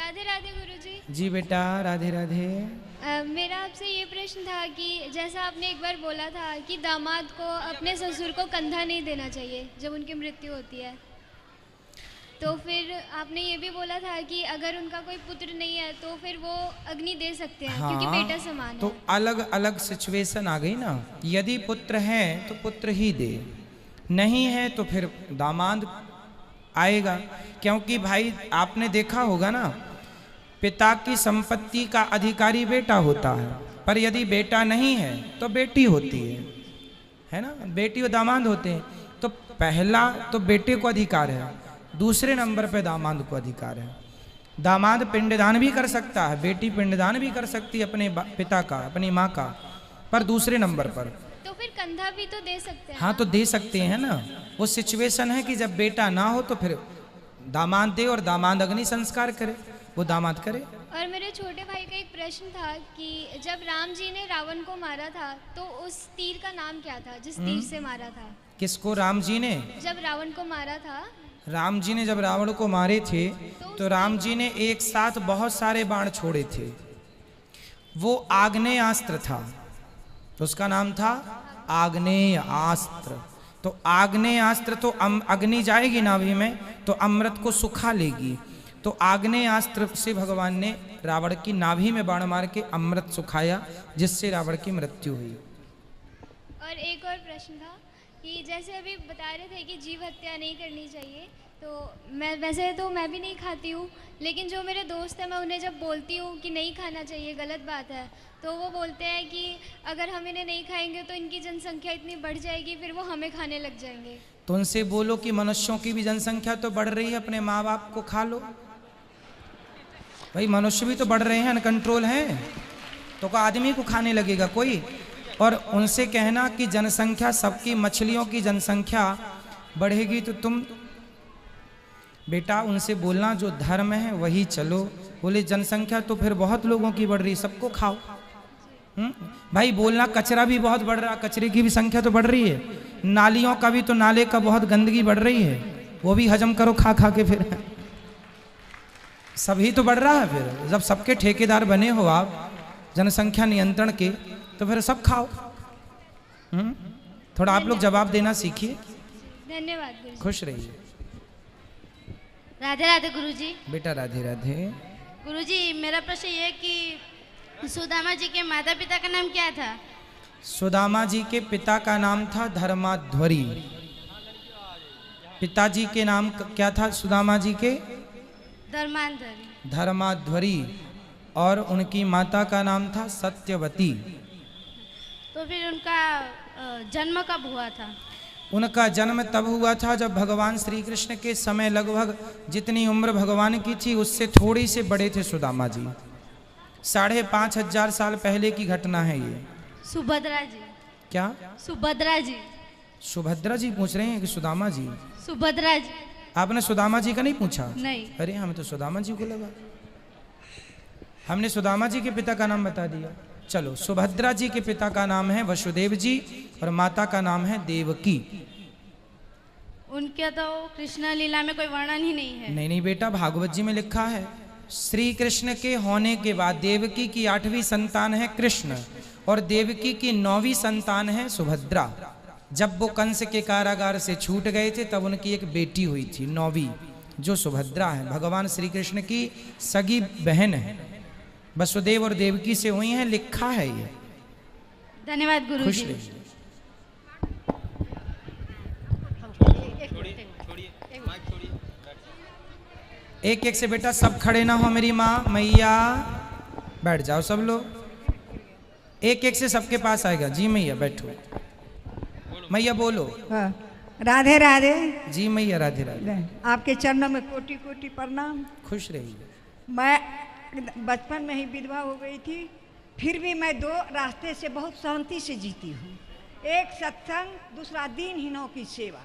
राधे राधे गुरुजी। जी बेटा राधे राधे। मेरा आपसे ये प्रश्न था कि जैसा आपने एक बार बोला था कि दामाद को अपने ससुर को कंधा नहीं देना चाहिए जब उनकी मृत्यु होती है, तो फिर आपने ये भी बोला था कि अगर उनका कोई पुत्र नहीं है तो फिर वो अग्नि दे सकते हैं, क्योंकि बेटा समान तो है। अलग अलग सिचुएशन आ गई ना। यदि पुत्र है तो पुत्र ही दे, नहीं है तो फिर दामाद आएगा। क्योंकि भाई आपने देखा होगा ना, पिता की संपत्ति का अधिकारी बेटा होता है, पर यदि बेटा नहीं है तो बेटी होती है ना। बेटी और दामाद होते हैं। तो पहला तो बेटे को अधिकार है, दूसरे नंबर पे दामाद को अधिकार है। दामाद पिंडदान भी कर सकता है, बेटी पिंडदान भी कर सकती है अपने पिता का, अपनी माँ का, पर दूसरे नंबर पर। तो फिर कंधा भी तो दे सकते हैं। हाँ तो दे सकते हैं ना। वो सिचुएशन है कि जब बेटा ना हो तो फिर दामाद दे और दामाद अग्नि संस्कार करे, वो दामाद करे। और मेरे छोटे भाई का एक प्रश्न था कि जब राम जी ने रावण को मारा था तो उस तीर का नाम क्या था जिस तीर से मारा था? किसको? राम जी ने? जब रावण को मारा था, राम जी ने जब रावण को मारे थे तो राम जी ने एक साथ बहुत सारे बाण छोड़े थे। वो आग्नेयास्त्र था, तो उसका नाम था आग्नेयास्त्र। तो आग्नेयास्त्र तो अग्नि जाएगी नाभि में तो अमृत को सुखा लेगी। तो आग्नेयास्त्र से भगवान ने रावण की नाभि में बाण मार के अमृत सुखाया, जिससे रावण की मृत्यु हुई। और एक और प्रश्न था कि जैसे अभी बता रहे थे कि जीव हत्या नहीं करनी चाहिए, तो मैं भी नहीं खाती हूँ, लेकिन जो मेरे दोस्त हैं मैं उन्हें जब बोलती हूँ कि नहीं खाना चाहिए, गलत बात है, तो वो बोलते हैं कि अगर हम इन्हें नहीं खाएंगे तो इनकी जनसंख्या इतनी बढ़ जाएगी, फिर वो हमें खाने लग जाएंगे। तो उनसे बोलो कि मनुष्यों की भी जनसंख्या तो बढ़ रही है, अपने माँ बाप को खा लो। भाई मनुष्य भी तो बढ़ रहे हैं, अनकंट्रोल हैं, तो का आदमी को खाने लगेगा कोई? और उनसे कहना कि जनसंख्या सबकी, मछलियों की जनसंख्या बढ़ेगी तो तुम बेटा उनसे बोलना जो धर्म है वही चलो। बोले जनसंख्या तो फिर बहुत लोगों की बढ़ रही, सबको खाओ। भाई बोलना कचरा भी बहुत बढ़ रहा, कचरे की भी संख्या तो बढ़ रही है। नालियों का भी तो, नाले का बहुत गंदगी बढ़ रही है, वो भी हजम करो खा खा के। फिर सभी तो बढ़ रहा है। फिर जब सबके ठेकेदार बने हो आप जनसंख्या नियंत्रण के, तो फिर सब खाओ। थोड़ा आप लोग जवाब देना सीखिए। धन्यवाद गुरुजी। खुश रहिए। राधे राधे गुरुजी। बेटा राधे राधे। गुरुजी मेरा प्रश्न ये कि सुदामा जी के माता पिता का नाम क्या था? सुदामा जी के पिता का नाम था धर्माध्वरी। पिताजी के नाम क्या था सुदामा जी के? धर्माध्वरी। और उनकी माता का नाम था सत्यवती। तो फिर उनका जन्म कब हुआ था? उनका जन्म तब हुआ था जब भगवान श्री कृष्ण के समय लगभग जितनी उम्र भगवान की थी उससे थोड़ी से बड़े थे सुदामा जी। 5,500 साल पहले की घटना है ये। सुभद्रा जी। क्या? सुभद्रा जी। सुभद्रा जी पूछ रहे हैं कि सुदामा जी? सुभद्रा जी। आपने सुदामा जी का नहीं पूछा? नहीं। अरे हमें तो सुदामा जी को लगा। हमने सुदामा जी के पिता का नाम बता दिया। चलो, सुभद्रा जी के पिता का नाम है वसुदेव जी और माता का नाम है देवकी। उनके तो कृष्ण लीला में कोई वर्णन ही नहीं है। नहीं बेटा, भागवत जी में लिखा है श्री कृष्ण के होने के बाद देवकी की 8वीं संतान है कृष्ण और देवकी की 9वीं संतान है सुभद्रा। जब वो कंस के कारागार से छूट गए थे तब उनकी एक बेटी हुई थी 9वीं, जो सुभद्रा है, भगवान श्री कृष्ण की सगी बहन है। वसुदेव और देवकी से हुई है, लिखा है ये। धन्यवाद गुरुजी। खुश रहिए। एक एक से बेटा सब खड़े ना हो, मेरी माँ मैया बैठ जाओ सब लोग। एक एक से सबके पास आएगा। जी मैया बैठो। मैया बोलो। हाँ। राधे राधे। जी मैया राधे राधे। आपके चरणों में कोटि कोटि प्रणाम। खुश रहिए। मैं बचपन में ही विधवा हो गई थी, फिर भी मैं 2 रास्ते से बहुत शांति से जीती हूँ। एक सत्संग, दूसरा दीनहीनों की सेवा,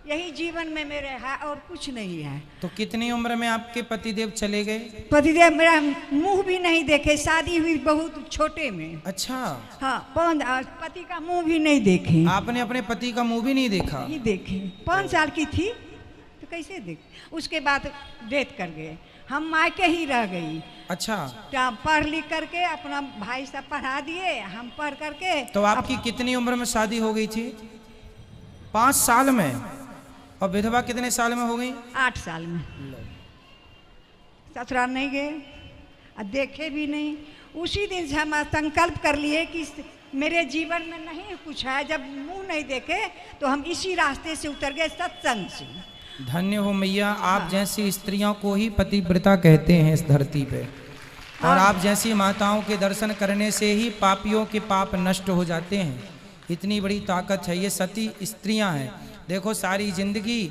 यही जीवन में मेरे है और कुछ नहीं है। तो कितनी उम्र में आपके पतिदेव चले गए? पतिदेव मेरा मुंह भी नहीं देखे, शादी हुई बहुत छोटे में। अच्छा। हाँ, पति का मुंह भी नहीं देखे। आपने अपने पति का मुंह भी नहीं देखा? नहीं देखे। 5 साल की थी तो कैसे देख। उसके बाद डेथ कर गए। हम मायके ही रह गई। अच्छा, क्या पढ़ लिख करके अपना भाई सब पढ़ा दिए, हम पढ़ करके। तो आपकी कितनी उम्र में शादी हो गई थी? 5 साल में। और विधवा कितने साल में हो गई? 8 साल में। ससुराल नहीं गए और देखे भी नहीं। उसी दिन से हम संकल्प कर लिए कि मेरे जीवन में नहीं कुछ है, जब मुंह नहीं देखे तो हम इसी रास्ते से उतर गए, सत्संग से। धन्य हो मैया, आप जैसी स्त्रियों को ही पतिव्रता कहते हैं इस धरती पे। और आप जैसी माताओं के दर्शन करने से ही पापियों के पाप नष्ट हो जाते हैं। इतनी बड़ी ताकत है, ये सती स्त्रियां हैं। देखो, सारी जिंदगी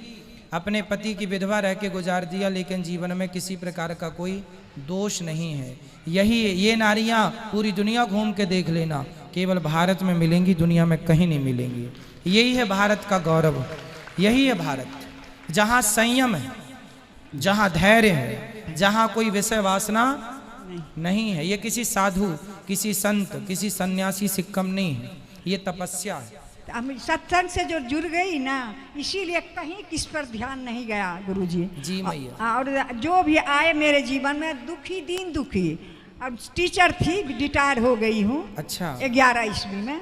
अपने पति की विधवा रह के गुजार दिया, लेकिन जीवन में किसी प्रकार का कोई दोष नहीं है। यही ये नारियां पूरी दुनिया घूम के देख लेना, केवल भारत में मिलेंगी, दुनिया में कहीं नहीं मिलेंगी। यही है भारत का गौरव, यही है भारत, जहाँ संयम है, जहाँ धैर्य है, जहाँ कोई विषय वासना नहीं है। ये किसी साधु, किसी संत, किसी सन्यासी से कम नहीं है, ये तपस्या है। हम सत्संग से जो जुड़ गई ना, इसीलिए कहीं किस पर ध्यान नहीं गया गुरुजी। जी मैया। और जो भी आए मेरे जीवन में दुखी, दिन दुखी। अब टीचर थी, रिटायर हो गई हूँ। अच्छा। 11 ईस्वी में।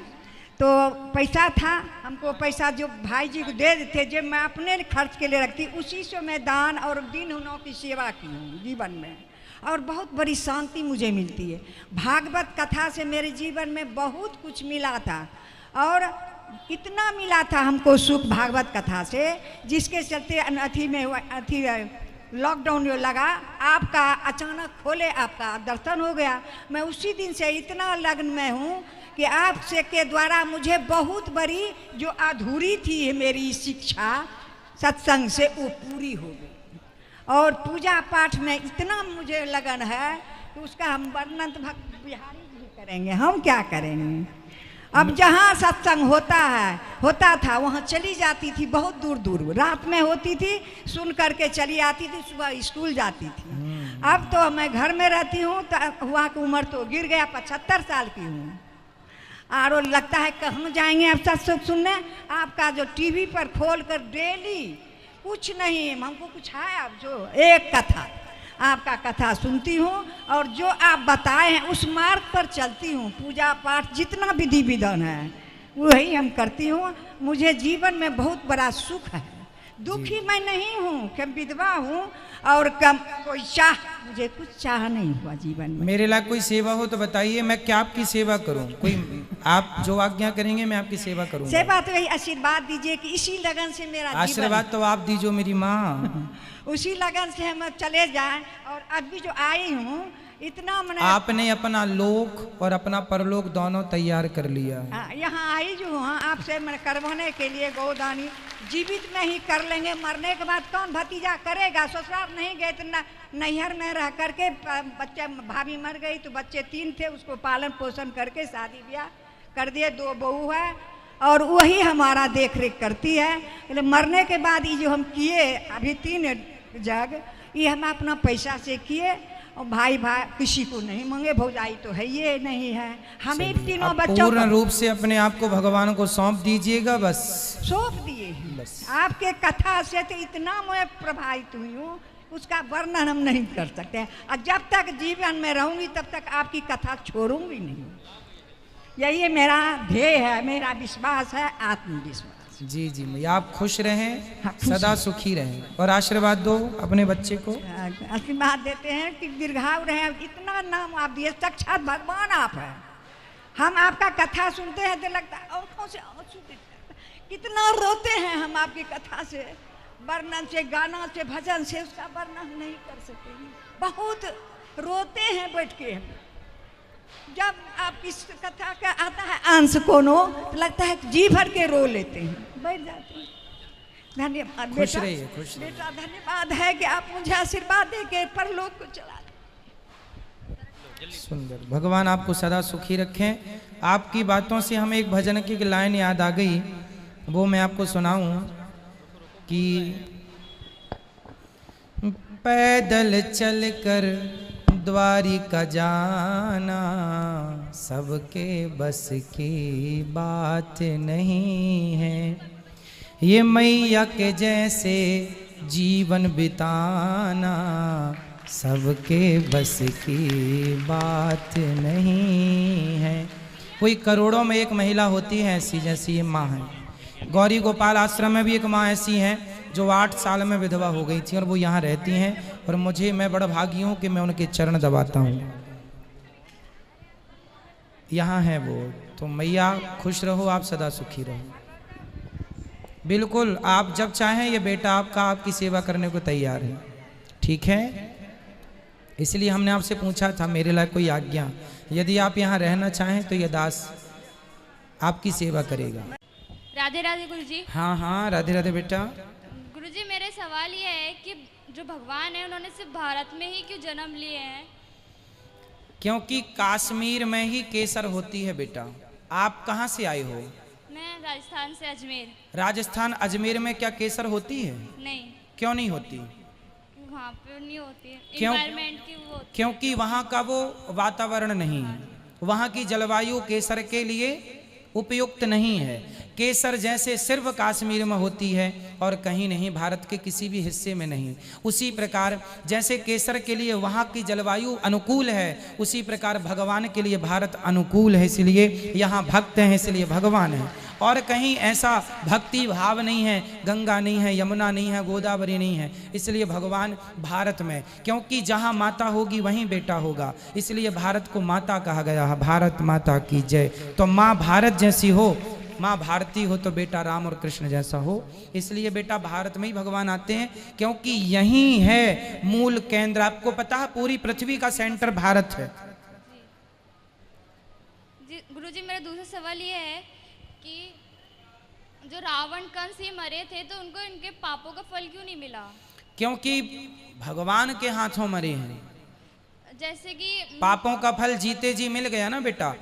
तो पैसा था, हमको पैसा जो भाई जी को दे देते, जो मैं अपने खर्च के लिए रखती, उसी से मैं दान और दीनहीनों की सेवा की हूँ जीवन में। और बहुत बड़ी शांति मुझे मिलती है। भागवत कथा से मेरे जीवन में बहुत कुछ मिला था, और इतना मिला था हमको सुख भागवत कथा से, जिसके चलते अथी में अथी लॉकडाउन जो लगा, आपका अचानक खोले, आपका दर्शन हो गया। मैं उसी दिन से इतना लग्न में हूँ कि आपसे के द्वारा मुझे बहुत बड़ी जो अधूरी थी मेरी शिक्षा सत्संग से, वो पूरी हो गई। और पूजा पाठ में इतना मुझे लगन है कि उसका हम वर्णन तो भक्त बिहारी जी करेंगे, हम क्या करेंगे। अब जहाँ सत्संग होता था वहाँ चली जाती थी, बहुत दूर दूर रात में होती थी, सुन करके चली आती थी, सुबह स्कूल जाती थी। अब तो मैं घर में रहती हूँ, तो हुआ की उम्र तो गिर गया, 75 साल की हूँ। और लगता है कहाँ जाएंगे अब सत्संग सुनने। आपका जो टीवी पर खोल कर डेली कुछ नहीं, हमको कुछ है अब जो एक कथा, आपका कथा सुनती हूँ, और जो आप बताए हैं उस मार्ग पर चलती हूँ। पूजा पाठ जितना विधि विधान है वही हम करती हूँ। मुझे जीवन में बहुत बड़ा सुख है। दुखी मैं नहीं हूँ, कि विधवा हूँ, और कम कोई मुझे कुछ चाह नहीं हुआ जीवन में। मेरे लायक कोई सेवा हो तो बताइए, मैं क्या आपकी सेवा करूँ? कोई आप जो आज्ञा करेंगे मैं आपकी सेवा करूँगा। सेवा तो यही आशीर्वाद दीजिए कि इसी लगन से मेरा आशीर्वाद तो आप दीजिए मेरी माँ। उसी लगन से हम चले जाएं। और अभी जो आई हूँ इतना मैंने, आपने अपना लोक और अपना परलोक दोनों तैयार कर लिया। यहाँ आई जो हूँ आपसे मैं करवाने के लिए गोदानी। जीवित में ही कर लेंगे, मरने के बाद कौन भतीजा करेगा। ससुराल नहीं गए तो नैहर में रह करके, बच्चे भाभी मर गई तो बच्चे 3 थे, उसको पालन पोषण करके शादी ब्याह कर दिए, 2 बहू है, और वही हमारा देख रेख करती है। मरने के बाद ये जो हम किए अभी 3 जग, ये हम अपना पैसा से किए, और भाई किसी को नहीं मांगे, भौजाई तो है ये नहीं है, हमें तीनों बच्चों पूर्ण रूप से अपने आप को भगवान को सौंप दीजिएगा। बस सौंप दिए बस। आपके कथा से तो इतना मैं प्रभावित हुई हूँ, उसका वर्णन हम नहीं कर सकते। और जब तक जीवन में रहूंगी तब तक आपकी कथा छोड़ूंगी नहीं। यही मेरा ध्येय है, मेरा विश्वास है, आत्मविश्वास। जी जी मैया, आप खुश रहें, सदा सुखी रहें, और आशीर्वाद दो अपने बच्चे को। आशीर्वाद देते हैं कि दीर्घायु रहे। इतना नाम आप दिए, साक्षात भगवान आप है। हम आपका कथा सुनते हैं तो लगता है आंखों से आंसू गिरते हैं। कितना रोते हैं हम आपकी कथा से, वर्णन से, गाना से, भजन से, उसका वर्णन नहीं कर सकते। बहुत रोते हैं बैठ के। जब आपकी कथा का आता है अंश कोनो, तो लगता है जी भर के रो लेते हैं, बैठ जाते हैं। धन्यवाद खुश रहिए, खुश रहिए बेटा, धन्यवाद है कि आप मुझे आशीर्वाद दे के परलोक को चला। सुंदर, भगवान आपको सदा सुखी रखें। आपकी बातों से हमें एक भजन की लाइन याद आ गई, वो मैं आपको सुनाऊं कि पैदल चलकर द्वारिका जाना सबके बस की बात नहीं है। ये मैया के जैसे जीवन बिताना सबके बस की बात नहीं है। कोई करोड़ों में एक महिला होती है ऐसी जैसी ये माँ है। गौरी गोपाल आश्रम में भी एक माँ ऐसी हैं जो 8 साल में विधवा हो गई थी और वो यहाँ रहती हैं और मैं बड़ा भागी हूँ कि मैं उनके चरण दबाता हूँ। यहाँ है वो। तो मैया खुश रहो, आप सदा सुखी रहो। बिल्कुल आप जब चाहें ये बेटा आपका आपकी सेवा करने को तैयार है, ठीक है। इसलिए हमने आपसे पूछा था मेरे लायक कोई आज्ञा, यदि आप यहाँ रहना चाहें तो ये दास आपकी सेवा करेगा। राधे राधे गुरुजी। हाँ हाँ राधे राधे बेटा। गुरुजी मेरे सवाल ये है कि जो भगवान है उन्होंने सिर्फ भारत में ही क्यों जन्म लिए हैं? क्योंकि कश्मीर में ही केसर होती है बेटा। आप कहाँ से आए हो? मैं राजस्थान से अजमेर। राजस्थान अजमेर में क्या केसर होती है? नहीं। क्यों नहीं होती? वहाँ पे नहीं होती है, क्यों? एनवायरनमेंट की वो होती। क्योंकि वहाँ का वो वातावरण नहीं है, वहाँ की जलवायु केसर के लिए उपयुक्त नहीं है। केसर जैसे सिर्फ कश्मीर में होती है और कहीं नहीं, भारत के किसी भी हिस्से में नहीं, उसी प्रकार जैसे केसर के लिए वहाँ की जलवायु अनुकूल है, उसी प्रकार भगवान के लिए भारत अनुकूल है। इसलिए यहाँ भक्त हैं, इसलिए भगवान है। और कहीं ऐसा भक्ति भाव नहीं है, गंगा नहीं है, यमुना नहीं है, गोदावरी नहीं है, इसलिए भगवान भारत में। क्योंकि जहाँ माता होगी वहीं बेटा होगा, इसलिए भारत को माता कहा गया है। भारत माता की जय। तो माँ भारत जैसी हो, माँ भारती हो, तो बेटा राम और कृष्ण जैसा हो। इसलिए बेटा भारत में ही भगवान आते हैं, क्योंकि यही है मूल केंद्र। आपको पता है पूरी पृथ्वी का सेंटर भारत है। जी गुरुजी मेरा दूसरा सवाल ये है कि जो रावण कंस ये मरे थे तो उनको इनके पापों का फल क्यों नहीं मिला? क्योंकि भगवान के हाथों मरे हैं। जैसे कि पापों का फल जीते जी मिल गया ना बेटा।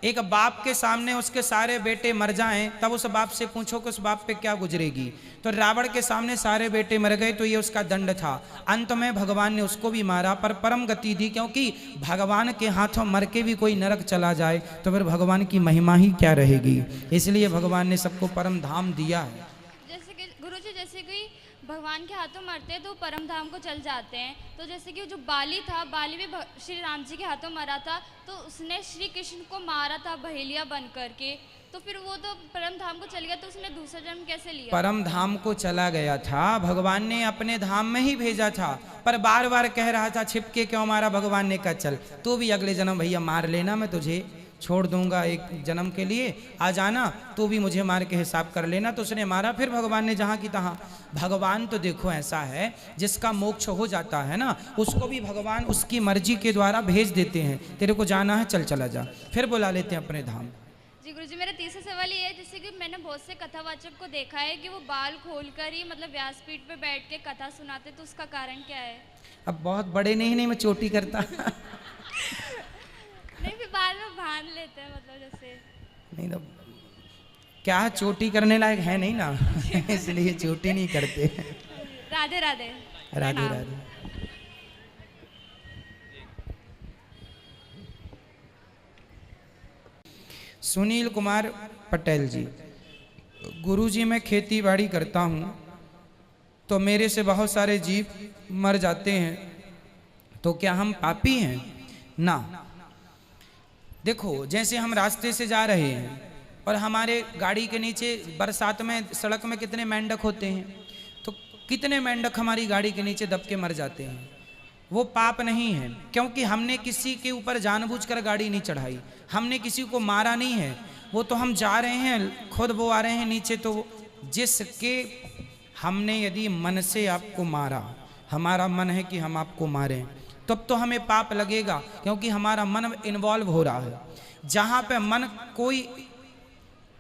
एक बाप के सामने उसके सारे बेटे मर जाएं, तब उस बाप से पूछो कि उस बाप पे क्या गुजरेगी। तो रावण के सामने सारे बेटे मर गए तो ये उसका दंड था। अंत में भगवान ने उसको भी मारा पर परम गति दी, क्योंकि भगवान के हाथों मर के भी कोई नरक चला जाए तो फिर भगवान की महिमा ही क्या रहेगी। इसलिए भगवान ने सबको परम धाम दिया है। जैसे कि गुरुजी जैसे कि भगवान के हाथों मरते हैं तो परम धाम को चल जाते हैं। तो जैसे कि जो बाली था, बाली भी श्री राम जी के हाथों मरा था, तो उसने श्री कृष्ण को मारा था बहेलिया बन करके, तो फिर वो तो परम धाम को चल गया, तो उसने दूसरा जन्म कैसे लिया? परम धाम को चला गया था, भगवान ने अपने धाम में ही भेजा था, पर बार बार कह रहा था छिपके क्यों मारा। भगवान ने कहा चल तू भी अगले जन्म भैया मार लेना, मैं तुझे छोड़ दूंगा एक जन्म के लिए, आ जाना तू भी मुझे मार के हिसाब कर लेना। तो उसने मारा, फिर भगवान ने जहाँ की तहाँ। भगवान तो देखो ऐसा है, जिसका मोक्ष हो जाता है ना, उसको भी भगवान उसकी मर्जी के द्वारा भेज देते हैं। तेरे को जाना है चल चला जा, फिर बुला लेते हैं अपने धाम। जी गुरुजी मेरा तीसरा सवाल ये है, जैसे कि मैंने बहुत से कथावाचक को देखा है कि वो बाल खोलकर ही मतलब व्यासपीठ पे बैठ के कथा सुनाते, तो उसका कारण क्या है? अब बहुत बड़े नहीं मैं चोटी करता नहीं फिर बाद में बांध लेते हैं, मतलब जैसे नहीं तो क्या चोटी करने लायक है नहीं ना इसलिए चोटी नहीं करते। राधे राधे। राधे राधे। सुनील कुमार पटेल जी, गुरुजी मैं खेती बाड़ी करता हूँ तो मेरे से बहुत सारे जीव मर जाते हैं, तो क्या हम पापी हैं? ना। देखो जैसे हम रास्ते से जा रहे हैं और हमारे गाड़ी के नीचे बरसात में सड़क में कितने मेंढक होते हैं, तो कितने मेंढक हमारी गाड़ी के नीचे दब के मर जाते हैं। वो पाप नहीं है, क्योंकि हमने किसी के ऊपर जानबूझकर गाड़ी नहीं चढ़ाई, हमने किसी को मारा नहीं है। वो तो हम जा रहे हैं, खुद वो आ रहे हैं नीचे, तो जिसके हमने यदि मन से आपको मारा, हमारा मन है कि हम आपको मारें, तब तो हमें पाप लगेगा, क्योंकि हमारा मन इन्वॉल्व हो रहा है। जहाँ पे मन कोई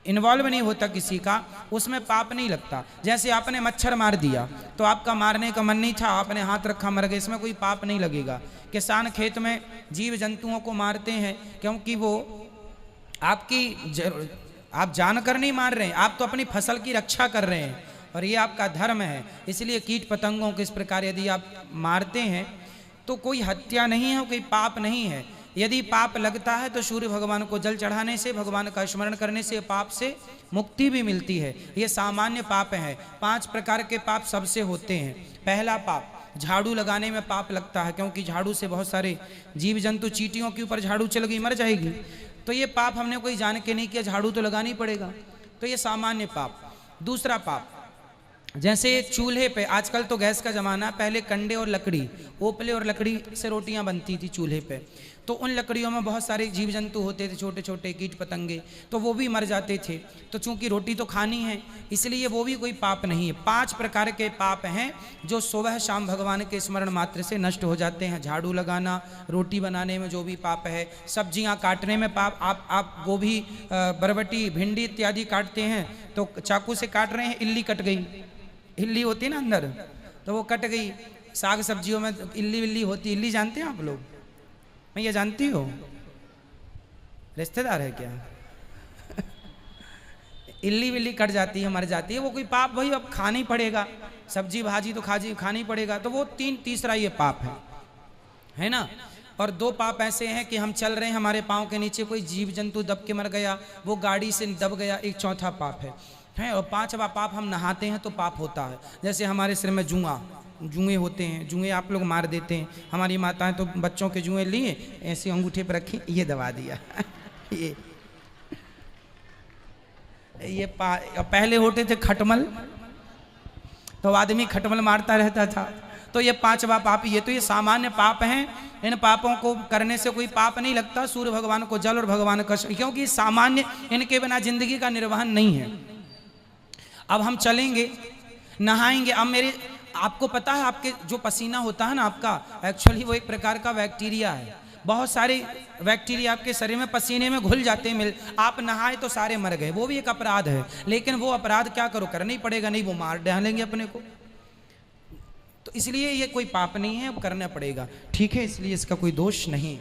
इन्वॉल्व नहीं होता किसी का, उसमें पाप नहीं लगता। जैसे आपने मच्छर मार दिया तो आपका मारने का मन नहीं था, आपने हाथ रखा मर गए, इसमें कोई पाप नहीं लगेगा। किसान खेत में जीव जंतुओं को मारते हैं क्योंकि वो आप जानकर नहीं मार रहे हैं, आप तो अपनी फसल की रक्षा कर रहे हैं और ये आपका धर्म है। इसलिए कीट पतंगों के इस प्रकार यदि आप मारते हैं तो कोई हत्या नहीं है, कोई पाप नहीं है। यदि पाप लगता है तो सूर्य भगवान को जल चढ़ाने से, भगवान का स्मरण करने से पाप से मुक्ति भी मिलती है। ये सामान्य पाप है। 5 प्रकार के पाप सबसे होते हैं। पहला पाप झाड़ू लगाने में पाप लगता है, क्योंकि झाड़ू से बहुत सारे जीव जंतु, चींटियों के ऊपर झाड़ू चल गई मर जाएगी, तो ये पाप हमने कोई जान के नहीं किया, झाड़ू तो लगाना ही पड़ेगा, तो ये सामान्य पाप। दूसरा पाप, जैसे चूल्हे पे, आजकल तो गैस का ज़माना, पहले कंडे और लकड़ी, ओपले और लकड़ी से रोटियां बनती थी चूल्हे पे, तो उन लकड़ियों में बहुत सारे जीव जंतु होते थे, छोटे छोटे कीट पतंगे, तो वो भी मर जाते थे। तो चूंकि रोटी तो खानी है, इसलिए वो भी कोई पाप नहीं है। 5 प्रकार के पाप हैं जो सुबह शाम भगवान के स्मरण मात्र से नष्ट हो जाते हैं। झाड़ू लगाना, रोटी बनाने में जो भी पाप है, सब्जियां काटने में पाप, आप गोभी, बरबटी, भिंडी इत्यादि काटते हैं तो चाकू से काट रहे हैं, इल्ली कट गई, इल्ली होती है ना अंदर, तो वो कट गई। साग सब्जियों में इल्ली विल्ली होती, इल्ली जानते हैं आप लोग? मैं ये जानती हो, रिश्तेदार है क्या? इल्ली विल्ली कट जाती है, मर जाती है, वो कोई पाप भाई अब खाना ही पड़ेगा, सब्जी भाजी तो खाना ही पड़ेगा, तो वो तीसरा ये पाप है ना। और 2 पाप ऐसे हैं कि हम चल रहे हैं, हमारे पाँव के नीचे कोई जीव जंतु दब के मर गया, वो गाड़ी से दब गया, एक चौथा पाप है। और 5वां पाप, हम नहाते हैं तो पाप होता है। जैसे हमारे सिर में जुएँ होते हैं, जुएँ आप लोग मार देते हैं, हमारी माताएं तो बच्चों के जुएँ लिए ऐसे अंगूठे पर रखी, ये दबा दिया ये पहले होते थे खटमल, तो आदमी खटमल मारता रहता था, तो ये 5वां पाप, ये तो ये सामान्य पाप हैं। इन पापों को करने से कोई पाप नहीं लगता। सूर्य भगवान को जल और भगवान का, क्योंकि सामान्य, इनके बिना जिंदगी का निर्वहन नहीं है। अब हम चलेंगे, नहाएंगे, अब आपको पता है आपके जो पसीना होता है ना आपका, एक्चुअली वो एक प्रकार का बैक्टीरिया है। बहुत सारे बैक्टीरिया आपके शरीर में पसीने में घुल जाते हैं, आप नहाए तो सारे मर गए, वो भी एक अपराध है। लेकिन वो अपराध क्या करो, करना ही पड़ेगा, नहीं वो मार डालेंगे अपने को, तो इसलिए ये कोई पाप नहीं है, अब करना पड़ेगा, ठीक है, इसलिए इसका कोई दोष नहीं।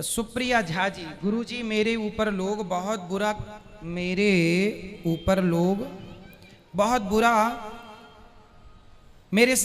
सुप्रिया झा जी, गुरुजी मेरे ऊपर लोग बहुत बुरा, मेरे ऊपर लोग बहुत बुरा, मेरे